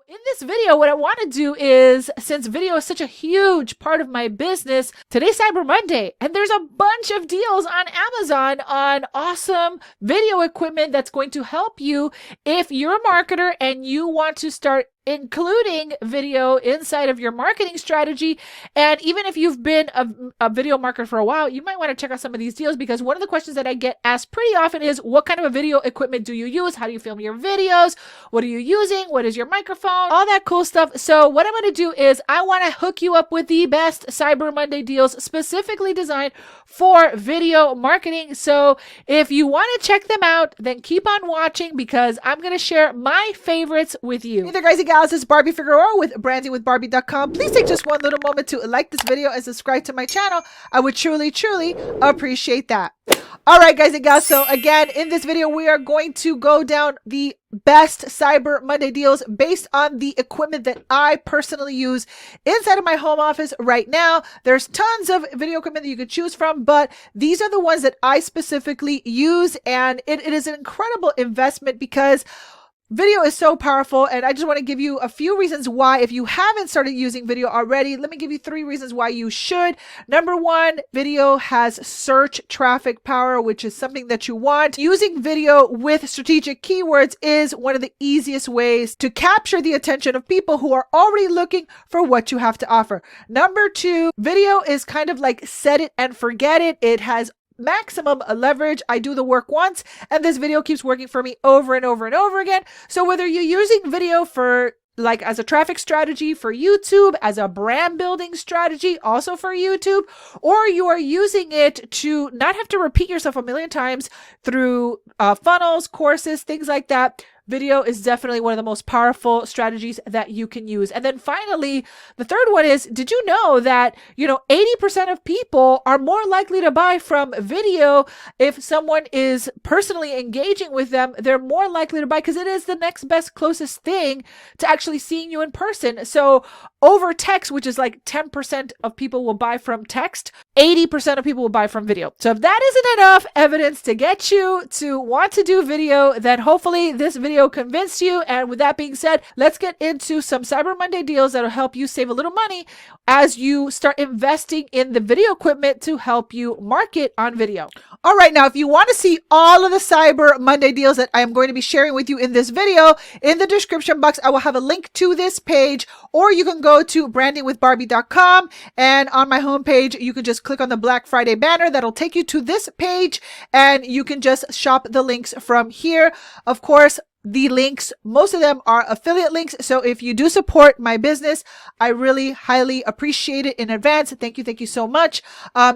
In this video, what I want to do is, since video is such a huge part of my business, today's Cyber Monday, and there's a bunch of deals on Amazon on awesome video equipment that's going to help you if you're a marketer and you want to start including video inside of your marketing strategy. And even if you've been a video marketer for a while, you might want to check out some of these deals, because one of the questions that I get asked pretty often is, what kind of a video equipment do you use? How do you film your videos? What are you using? What is your microphone? All that cool stuff. So what I'm going to do is I want to hook you up with the best Cyber Monday deals specifically designed for video marketing. So if you want to check them out, then keep on watching, because I'm going to share my favorites with you. Hey there, guys and gals, this is Barbie Figueroa with brandingwithbarbie.com. Please take just one little moment to like this video and subscribe to my channel. I would truly appreciate that. All right, guys and gals, so again, in this video, we are going to go down the best Cyber Monday deals based on the equipment that I personally use inside of my home office right now. There's tons of video equipment that you could choose from, but these are the ones that I specifically use, and it is an incredible investment because video is so powerful. And I just want to give you a few reasons why, if you haven't started using video already, let me give you 3 reasons why you should. Number 1, video has search traffic power, which is something that you want. Using video with strategic keywords is one of the easiest ways to capture the attention of people who are already looking for what you have to offer. Number 2, video is kind of like set it and forget it. It has maximum leverage. I do the work once and this video keeps working for me over and over and over again. So whether you're using video for like as a traffic strategy for YouTube, as a brand building strategy also for YouTube, or you are using it to not have to repeat yourself a million times through funnels, courses, things like that, video is definitely one of the most powerful strategies that you can use. And then finally, the third one is, did you know that, 80% of people are more likely to buy from video if someone is personally engaging with them? They're more likely to buy because it is the next best closest thing to actually seeing you in person. So over text, which is like 10% of people will buy from text, 80% of people will buy from video. So if that isn't enough evidence to get you to want to do video, then hopefully this video convinced you. And with that being said, let's get into some Cyber Monday deals that'll help you save a little money as you start investing in the video equipment to help you market on video. All right, now if you want to see all of the Cyber Monday deals that I am going to be sharing with you in this video, in the description box, I will have a link to this page, or you can go to brandingwithbarbie.com, and on my homepage, you can just click on the Black Friday banner. That'll take you to this page, and you can just shop the links from here. Of course, the links, most of them are affiliate links. So if you do support my business, I really highly appreciate it in advance. Thank you so much.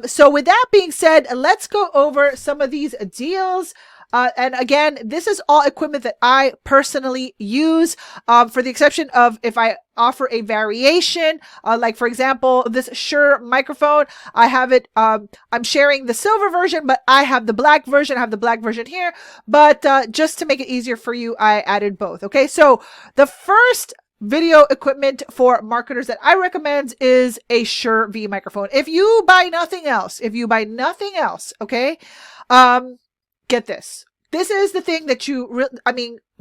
So with that being said, let's go over some of these deals. And again, this is all equipment that I personally use, for the exception of if I offer a variation, like for example, this Shure microphone, I have it, I'm sharing the silver version, but I have the black version. I have the black version here, but just to make it easier for you, I added both. Okay. So the first video equipment for marketers that I recommend is a Shure V microphone. If you buy nothing else, okay, get this. This is the thing that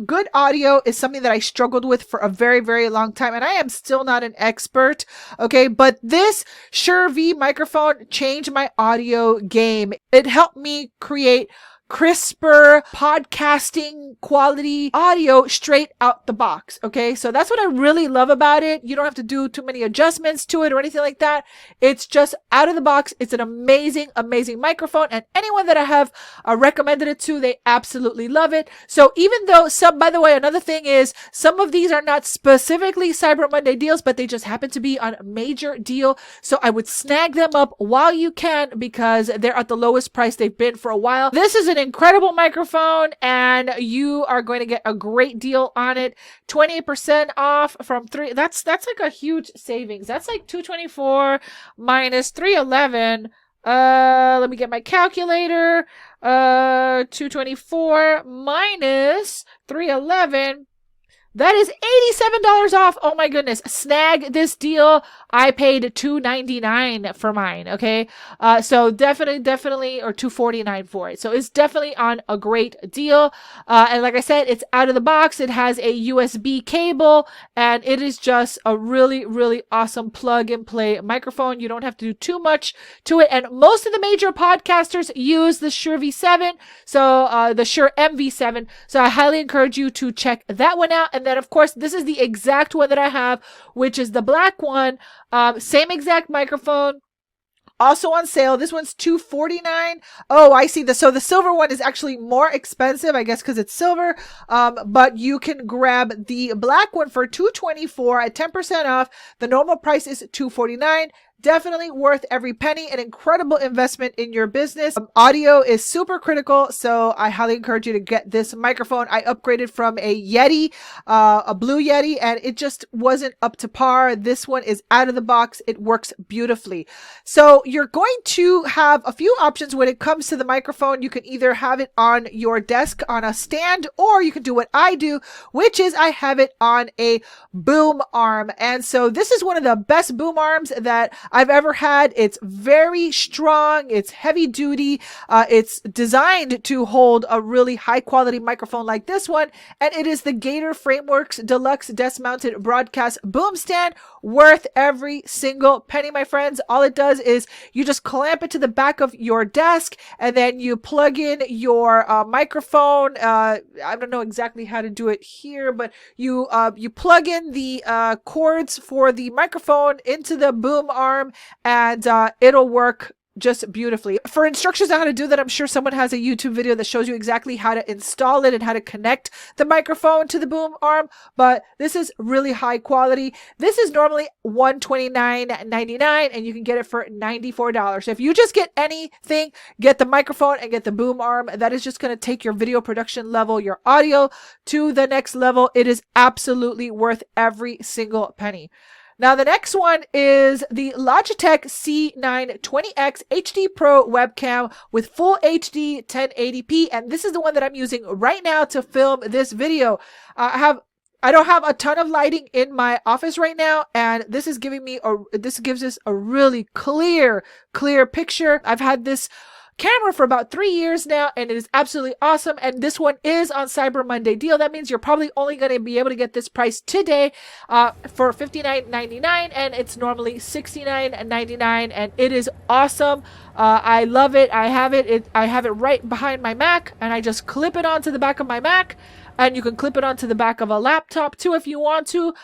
good audio is something that I struggled with for a very, very long time, and I am still not an expert, okay? But this Shure V microphone changed my audio game. It helped me create crisper podcasting quality audio straight out the box. Okay. So that's what I really love about it. You don't have to do too many adjustments to it or anything like that. It's just out of the box. It's an amazing, amazing microphone. And anyone that I have recommended it to, they absolutely love it. So even though by the way, another thing is some of these are not specifically Cyber Monday deals, but they just happen to be on a major deal. So I would snag them up while you can, because they're at the lowest price they've been for a while. This is an incredible microphone, and you are going to get a great deal on it. 28% off from 3. That's like a huge savings. That's like 224 minus 311. Let me get my calculator. 224 minus 311. That is $87 off. Oh my goodness. Snag this deal. I paid $299 for mine. Okay. So definitely, or $249 for it. So it's definitely on a great deal. And like I said, it's out of the box. It has a USB cable, and it is just a really, really awesome plug and play microphone. You don't have to do too much to it. And most of the major podcasters use the Shure V7. So, the Shure MV7. So I highly encourage you to check that one out. And then of course, this is the exact one that I have, which is the black one. Same exact microphone. Also on sale. This one's $249. Oh, I see. So the silver one is actually more expensive, I guess, because it's silver. But you can grab the black one for $224 at 10% off. The normal price is $249. Definitely worth every penny. An incredible investment in your business. Audio is super critical, so I highly encourage you to get this microphone. I upgraded from a Yeti, a Blue Yeti, and it just wasn't up to par. This one is out of the box. It works beautifully. So you're going to have a few options when it comes to the microphone. You can either have it on your desk on a stand, or you can do what I do, which is I have it on a boom arm. And so this is one of the best boom arms that I've ever had. It's very strong. It's heavy duty. It's designed to hold a really high quality microphone like this one. And it is the Gator Frameworks Deluxe Desk Mounted Broadcast Boom Stand. Worth every single penny, my friends. All it does is you just clamp it to the back of your desk, and then you plug in your microphone. I don't know exactly how to do it here, but you plug in the cords for the microphone into the boom arm, and it'll work just beautifully. For instructions on how to do that, I'm sure someone has a YouTube video that shows you exactly how to install it and how to connect the microphone to the boom arm, but this is really high quality. This is normally $129.99, and you can get it for $94. So if you just get anything, get the microphone and get the boom arm, that is just going to take your video production level, your audio to the next level. It is absolutely worth every single penny. Now, the next one is the Logitech C920X HD Pro webcam with full HD 1080p. And this is the one that I'm using right now to film this video. I don't have a ton of lighting in my office right now, and this gives us a really clear picture. I've had this camera for about 3 years now, and it is absolutely awesome. And this one is on Cyber Monday deal. That means you're probably only going to be able to get this price today for $59.99, and it's normally $69.99, and it is awesome. I love it. I have it right behind my Mac, and I just clip it onto the back of my Mac, and you can clip it onto the back of a laptop too if you want to.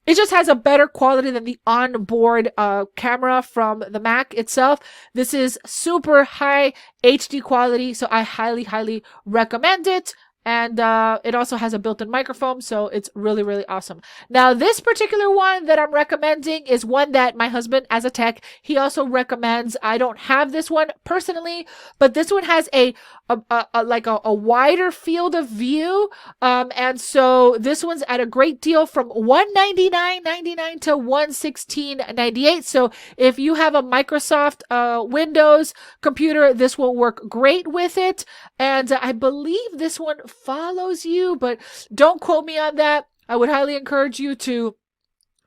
It just has a better quality than the onboard camera from the Mac itself. This is super high HD quality, so I highly recommend it. And it also has a built-in microphone, so it's really, really awesome. Now, this particular one that I'm recommending is one that my husband, as a tech, he also recommends. I don't have this one personally, but this one has a wider field of view. And so this one's at a great deal from $199.99 to $116.98. So if you have a Microsoft Windows computer, this will work great with it. And I believe this one follows you, but don't quote me on that. I would highly encourage you to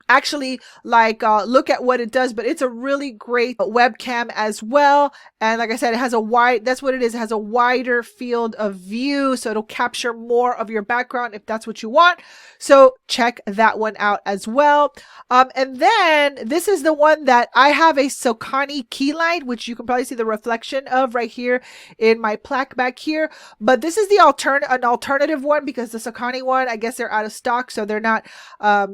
actually look at what it does, but it's a really great webcam as well. And like I said, it has that's what it is. It has a wider field of view, so it'll capture more of your background if that's what you want. So check that one out as well. And then this is the one that I have, a Sokani key light, which you can probably see the reflection of right here in my plaque back here. But this is an alternative one, because the Sokani one, I guess they're out of stock, so they're not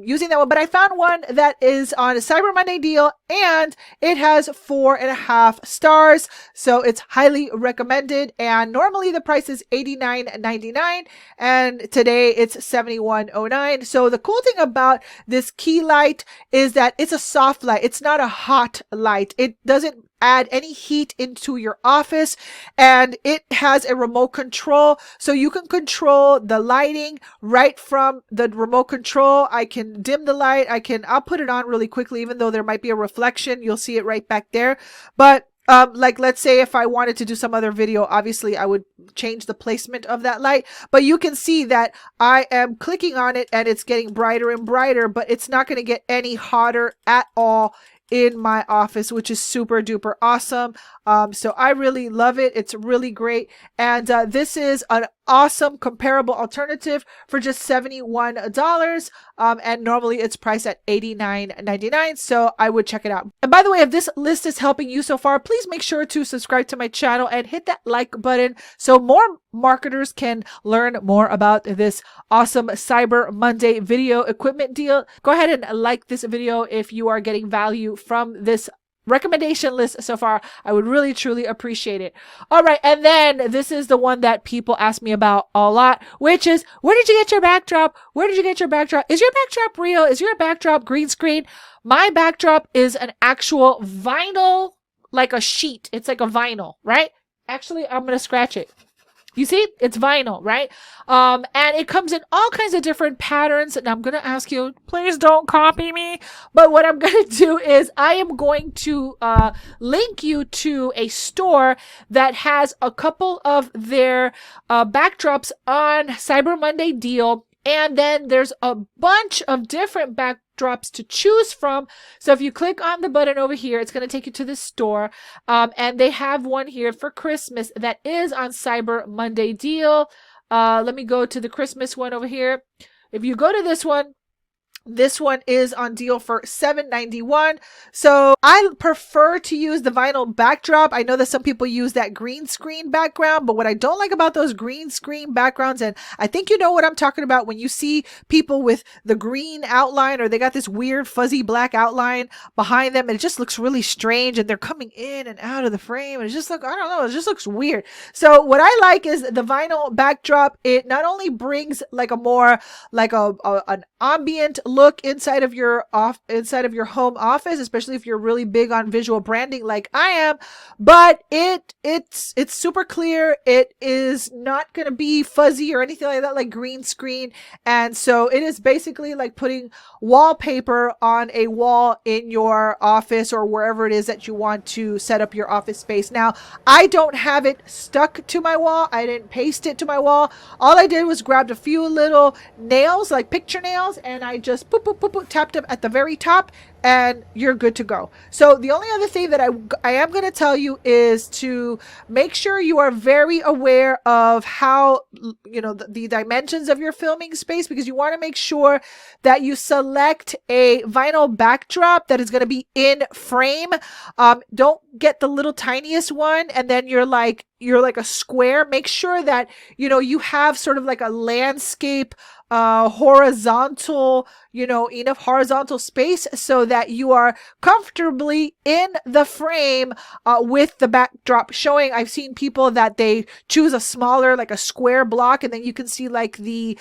using that one. But I found one that is on a Cyber Monday deal, and it has 4.5 stars, so it's highly recommended. And normally the price is $89.99, and today it's $71.09. So the cool thing about this key light is that it's a soft light. It's not a hot light. It doesn't add any heat into your office, and it has a remote control, so you can control the lighting right from the remote control. I can dim the light. I'll put it on really quickly, even though there might be a reflection. You'll see it right back there. But Like let's say if I wanted to do some other video, obviously I would change the placement of that light, but you can see that I am clicking on it and it's getting brighter and brighter, but it's not going to get any hotter at all in my office, which is super duper awesome. So I really love it. It's really great. And this is an awesome comparable alternative for just $71. And normally it's priced at $89.99. So I would check it out. And by the way, if this list is helping you so far, please make sure to subscribe to my channel and hit that like button so more marketers can learn more about this awesome Cyber Monday video equipment deal. Go ahead and like this video if you are getting value from this recommendation list so far. I would really truly appreciate it. All right, and then this is the one that people ask me about a lot, which is, where did you get your backdrop? Where did you get your backdrop? Is your backdrop real? Is your backdrop green screen? My backdrop is an actual vinyl, like a sheet. It's like a vinyl, right? Actually, I'm gonna scratch it. You see, it's vinyl, right? And it comes in all kinds of different patterns. And I'm going to ask you, please don't copy me. But what I'm going to do is I am going to link you to a store that has a couple of their backdrops on Cyber Monday deal. And then there's a bunch of different backdrops to choose from. So if you click on the button over here, it's going to take you to the store. And they have one here for Christmas that is on Cyber Monday deal. Let me go to the Christmas one over here. If you go to this one is on deal for $7.91. So I prefer to use the vinyl backdrop. I know that some people use that green screen background, but what I don't like about those green screen backgrounds, and I think you know what I'm talking about when you see people with the green outline or they got this weird fuzzy black outline behind them and it just looks really strange and they're coming in and out of the frame and it just looks, I don't know, it just looks weird. So what I like is the vinyl backdrop. It not only brings like a more like an ambient look inside of your home office, especially if you're really big on visual branding like I am, but it's super clear. It is not going to be fuzzy or anything like that, like green screen. And so it is basically like putting wallpaper on a wall in your office or wherever it is that you want to set up your office space. Now, I don't have it stuck to my wall. I didn't paste it to my wall. All I did was grabbed a few little nails, like picture nails, and I just boop, boop, boop, boop, tapped them at the very top, and you're good to go. So the only other thing that I am going to tell you is to make sure you are very aware of how, you know, the dimensions of your filming space, because you want to make sure that you select a vinyl backdrop that is going to be in frame. Don't get the little tiniest one and then you're like a square. Make sure that, you know, you have sort of like a landscape horizontal, you know, enough horizontal space so that you are comfortably in the frame with the backdrop showing. I've seen people that they choose a smaller, like a square block, and then you can see like the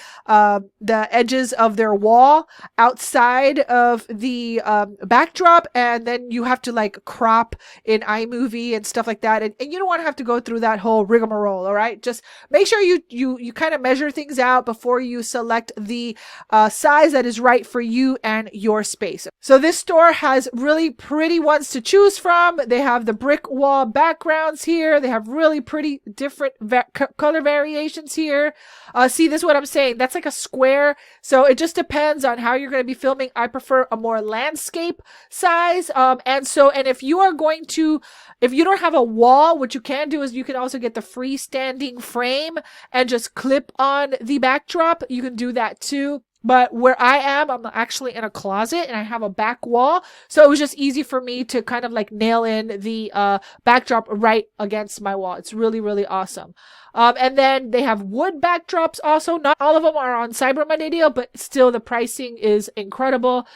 edges of their wall outside of the backdrop, and then you have to like crop in iMovie and stuff like that, and you don't want to have to go through that whole rigmarole. All right, just make sure you kind of measure things out before you select the size that is right for you and your space. So this store has really pretty ones to choose from. They have the brick wall backgrounds here. They have really pretty different color variations here. See, this is what I'm saying. That's like a square. So it just depends on how you're going to be filming. I prefer a more landscape size. And if you are going to, if you don't have a wall, what you can do is you can also get the freestanding frame and just clip on the backdrop. You can do that too. But where I am, I'm actually in a closet and I have a back wall. So it was just easy for me to kind of like nail in the backdrop right against my wall. It's really, really awesome. And then they have wood backdrops also. Not all of them are on Cyber Monday deal, but still the pricing is incredible.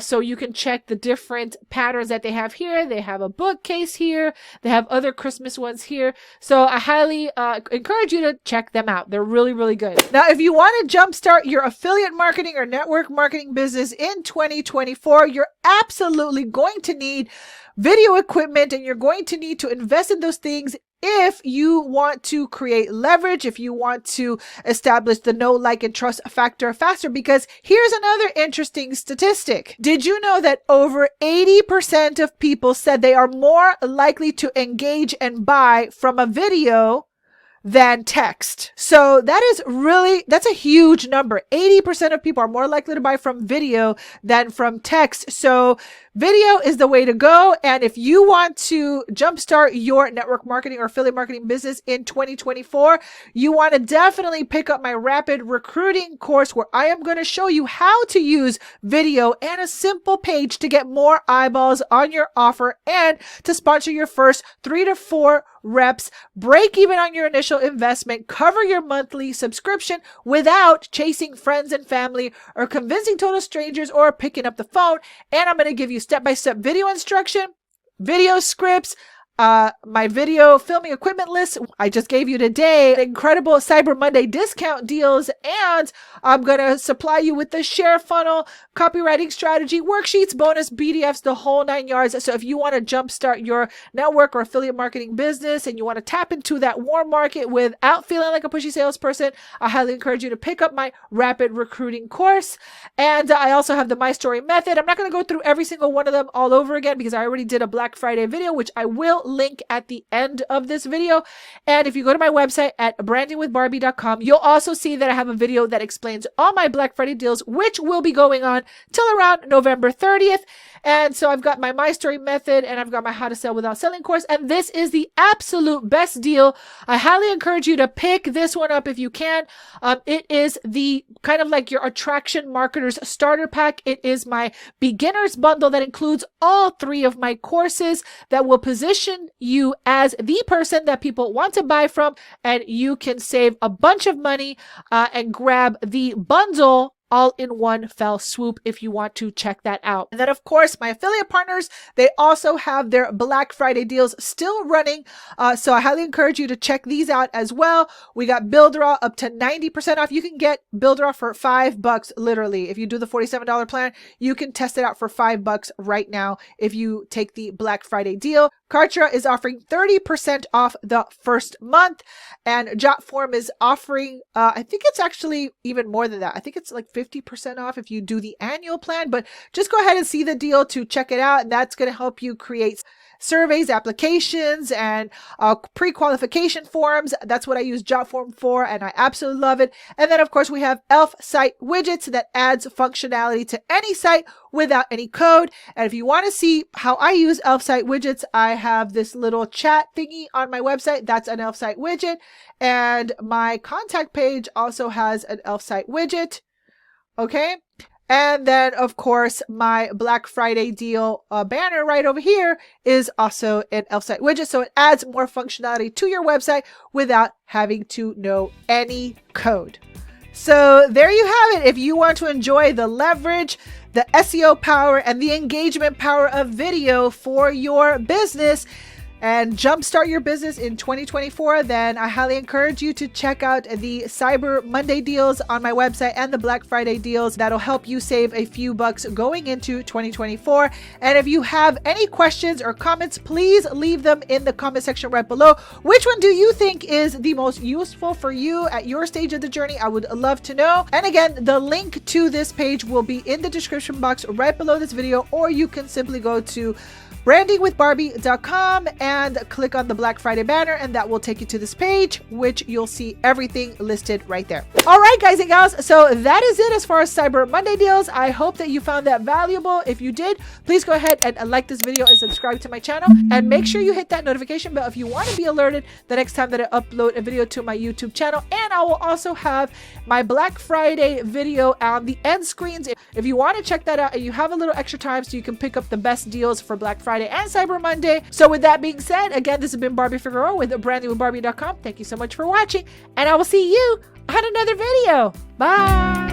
So you can check the different patterns that they have here. They have a bookcase here. They have other Christmas ones here. So I highly encourage you to check them out. They're really, really good. Now, if you want to jumpstart your affiliate marketing or network marketing business in 2024, you're absolutely going to need video equipment, and you're going to need to invest in those things if you want to create leverage, if you want to establish the know, like, and trust factor faster. Because here's another interesting statistic. Did you know that over 80% of people said they are more likely to engage and buy from a video than text? So that's a huge number. 80% of people are more likely to buy from video than from text. So video is the way to go. And if you want to jumpstart your network marketing or affiliate marketing business in 2024, you want to definitely pick up my rapid recruiting course, where I am going to show you how to use video and a simple page to get more eyeballs on your offer and to sponsor your first 3 to 4 reps, break even on your initial investment, cover your monthly subscription without chasing friends and family or convincing total strangers or picking up the phone. And I'm going to give you step-by-step video instruction, video scripts, my video filming equipment list I just gave you today, incredible Cyber Monday discount deals, and I'm going to supply you with the share funnel, copywriting strategy, worksheets, bonus PDFs, the whole 9 yards. So if you want to jumpstart your network or affiliate marketing business and you want to tap into that warm market without feeling like a pushy salesperson, I highly encourage you to pick up my rapid recruiting course. And I also have the My Story method. I'm not going to go through every single one of them all over again because I already did a Black Friday video, which I will link at the end of this video. And if you go to my website at brandingwithbarbie.com, you'll also see that I have a video that explains all my Black Friday deals, which will be going on till around November 30th. And so I've got my Story method and I've got my How to Sell Without Selling course. And this is the absolute best deal. I highly encourage you to pick this one up if you can. It is the kind of like your attraction marketer's starter pack. It is my beginner's bundle that includes all 3 of my courses that will position you as the person that people want to buy from, and you can save a bunch of money and grab the bundle all in one fell swoop if you want to check that out. And then of course, my affiliate partners, they also have their Black Friday deals still running. So I highly encourage you to check these out as well. We got Builderall up to 90% off. You can get Builderall for $5 literally. If you do the $47 plan, you can test it out for $5 right now if you take the Black Friday deal. Kartra is offering 30% off the first month, and Jotform is offering, I think it's actually even more than that. I think it's like 50% off if you do the annual plan, but just go ahead and see the deal to check it out. And that's going to help you create surveys, applications, and pre-qualification forms. That's what I use Jotform for, and I absolutely love it. And then of course we have Elf Site Widgets that adds functionality to any site without any code. And if you want to see how I use Elf Site Widgets, I have this little chat thingy on my website. That's an Elf Site Widget. And my contact page also has an Elf Site Widget. Okay. And then, of course, my Black Friday deal banner right over here is also an Elf Site Widget. So it adds more functionality to your website without having to know any code. So there you have it. If you want to enjoy the leverage, the SEO power, and the engagement power of video for your business, and jumpstart your business in 2024, then I highly encourage you to check out the Cyber Monday deals on my website and the Black Friday deals. That'll help you save a few bucks going into 2024. And if you have any questions or comments, please leave them in the comment section right below. Which one do you think is the most useful for you at your stage of the journey? I would love to know. And again, the link to this page will be in the description box right below this video, or you can simply go to brandingwithbarbie.com and click on the Black Friday banner, and that will take you to this page, which you'll see everything listed right there. All right, guys and gals, so that is it as far as Cyber Monday deals. I hope that you found that valuable. If you did, please go ahead and like this video and subscribe to my channel, and make sure you hit that notification bell if you want to be alerted the next time that I upload a video to my YouTube channel. And I will also have my Black Friday video on the end screens if you want to check that out and you have a little extra time, so you can pick up the best deals for Black Friday and Cyber Monday. So with that being said, again, this has been Barbie Figueroa with brandingwithbarbie.com. Thank you so much for watching, and I will see you on another video. Bye.